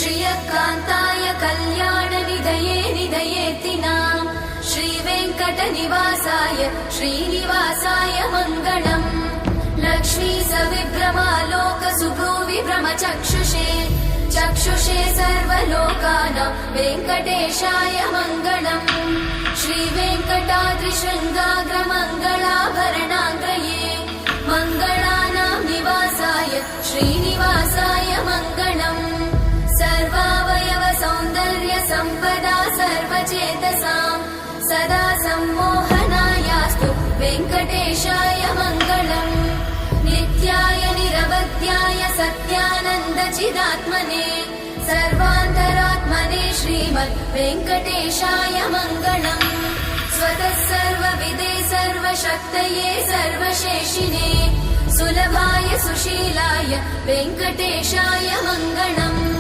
श्रियकान्ताय कल्याणनिधये निधयेतिनाम् श्रीवेङ्कटनिवासाय श्रीनिवासाय मङ्गलम् लक्ष्मी सविभ्रमालोकसुभ्रूविभ्रमचक्षुषे चक्षुषे सर्वलोकानां वेङ्कटेशाय मङ्गलम् श्रीवेङ्कटाद्रिशृङ्गाग्रमङ्गलाभरणाङ्गये मङ्गलानां निवासाय श्रीनिवासाय मङ्गलम् सर्वावयव सौन्दर्य सम्पदा सर्वचेतसां सदा सम्मोहनायास्तु वेङ्कटेशाय मङ्गलम् नित्याय निरवध्याय सत्यानन्दचिदात्मने सर्वान्तरात्मने श्रीमद् वेङ्कटेशाय मङ्गलम् स्वतः सर्वविदे सर्वशक्तये सर्वशेषिने सुलभाय सुशीलाय वेङ्कटेशाय मङ्गलम्